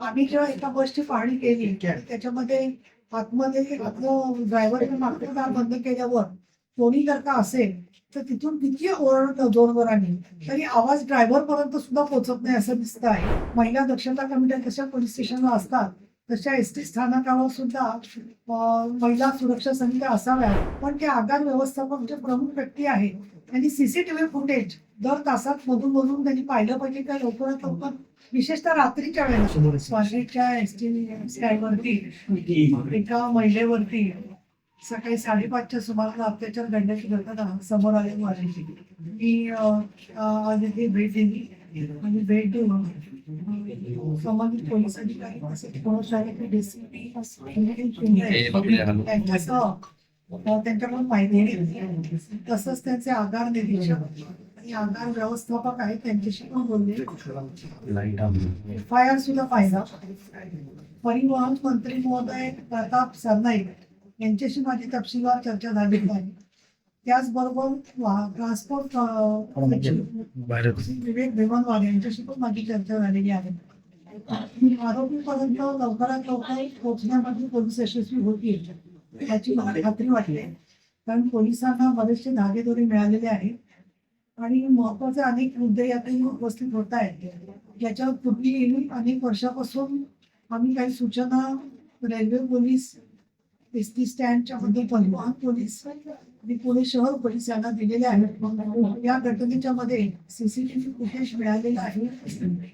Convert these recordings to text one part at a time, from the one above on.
आम्ही जेव्हा एका बसची पाहणी केली त्याच्यामध्ये आतमध्ये आपलं ड्रायव्हरने मागचं दार बंद केल्यावर कोणी जर का असेल तर तिथून किती ओरडतं जोरजोराने तरी आवाज ड्रायव्हर पर्यंत सुद्धा पोहोचत नाही असं दिसत आहे. महिला दक्षता कमिट्या जशा पोलीस स्टेशनला असतात तशा एसटी स्थानकावर सुद्धा महिला सुरक्षा समित्या असाव्यात. पण ते आगार व्यवस्थापक जे प्रमुख व्यक्ती आहेत त्यांनी सीसीटीव्ही फुटेज दर तासात मधून मधून त्यांनी पाहिलं पाहिजे का लवकरात लवकर, विशेषतः रात्रीच्या वेळेला स्वारगेटच्या एसटी स्टँडवरती एका महिलेवरती सकाळी 5:30च्या सुमाराला अत्याचार घडल्याची घटना समोर आलेली आहे. मी आज इथे भेट दिली आणि भेट देऊन संबंधित पोलीस अधिकारी त्यांच्याकडून माहिती घेतली. तसंच त्यांचे आगार निरीक्षक आणि आगार व्यवस्थापक आहेत त्यांच्याशी पण बोलले. FIR सुद्धा पाहिला. परिवहन मंत्री महोदय प्रताप सरनाईक यांच्याशी माझी तपशीलवार चर्चा झालेली आहे. त्याचबरोबर ट्रान्सपोर्ट विवेक भीमनवार यांच्याशी पण माझी चर्चा झालेली आहे. आरोपीपर्यंत लवकरात लवकर पोहोचण्यामध्ये पोलीस यशस्वी होतील याची मला खात्री वाटते. कारण पोलिसांना बरेचसे धागेदोरे मिळालेले आहेत आणि महत्वाचे अनेक मुद्दे यातही उपस्थित होत आहेत. याच्यावर पूर्वी अनेक वर्षापासून आम्ही काही सूचना रेल्वे पोलीस, एसटी स्टँडच्या मध्ये परिवहन पोलीस आणि पुणे शहर पोलीस यांना दिलेले आहेत. या घटनेच्या मध्ये सीसीटीव्ही फुटेज मिळालेला आहे.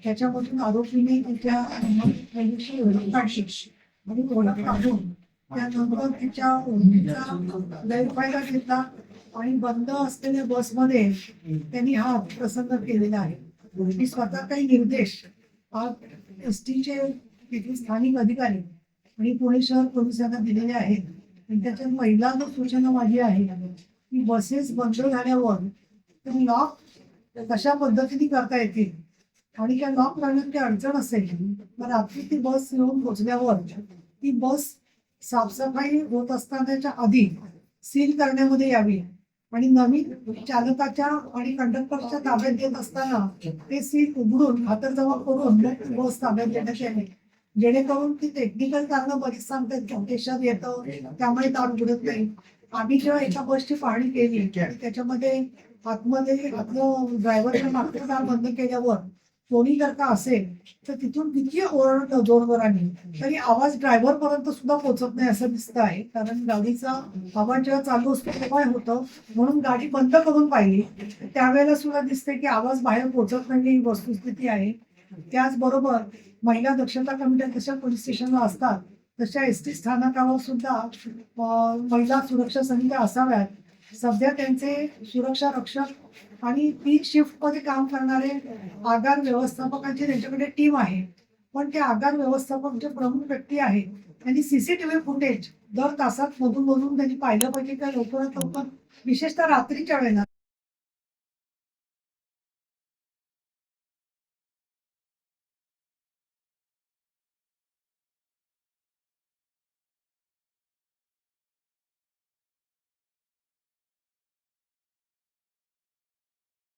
त्याच्यामधून आरोपीने तिच्या आणि ओळख काढून त्यानंतर तिच्या ओळखीचा गैरफायदा घेतला आणि बंद असलेल्या बसमध्ये त्यांनी हा प्रसंग केलेला आहे. मी स्वतः काही निर्देश एसटीचे तिथले स्थानिक अधिकारी आणि पुणे शहर पोलिसांना दिलेले आहेत. आणि त्याच्यात महिलांना सूचना माझी आहे की बसेस बंद झाल्यावर तर लॉक कशा पद्धतीने करता येतील आणि त्या लॉक करण्यात काही अडचण असेल तर रात्री ती बस येऊन पोचल्यावर ती बस साफसफाई होत असतानाच्या आधी सील करण्यामध्ये यावी आणि नवीन चालकाच्या आणि कंडक्टरच्या ताब्यात देत असताना ते सील उघडून खातरजमा करून बस ताब्यात देण्यात यावी. जेणेकरून ती टेक्निकल कारणं बरीच सांगतात की देशात येतं त्यामुळे दार उघडत नाही. आम्ही जेव्हा एका बसची पाहणी केली त्याच्यामध्ये आतमध्ये आपलं ड्रायव्हरने मागचं दार बंद केल्यावर कोणी जर का असेल तर तिथून किती ओरडतं जोरजोराने तरी आवाज ड्रायव्हर पर्यंत सुद्धा पोहोचत नाही असं दिसत आहे. कारण गाडीचा आवाज जेव्हा चालू असतो तेव्हा होतं म्हणून गाडी बंद करून पाहिली त्यावेळेला सुद्धा दिसते की आवाज बाहेर पोहोचत नाही ही वस्तुस्थिती आहे. त्याचबरोबर महिला दक्षता कमिट्या जशा पोलीस स्टेशनला असतात तशा एसटी स्थानकावर सुद्धा महिला सुरक्षा समित्या असाव्यात. सध्या त्यांचे सुरक्षा रक्षक आणि पीक शिफ्ट मध्ये काम करणारे आगार व्यवस्थापकांची त्यांच्याकडे टीम आहे. पण ते आगार व्यवस्थापक जे प्रमुख व्यक्ती आहेत त्यांनी सीसीटीव्ही फुटेज दर तासात मधून मधून त्यांनी पाहिलं पाहिजे का लवकरात लवकर, विशेषतः रात्रीच्या वेळेला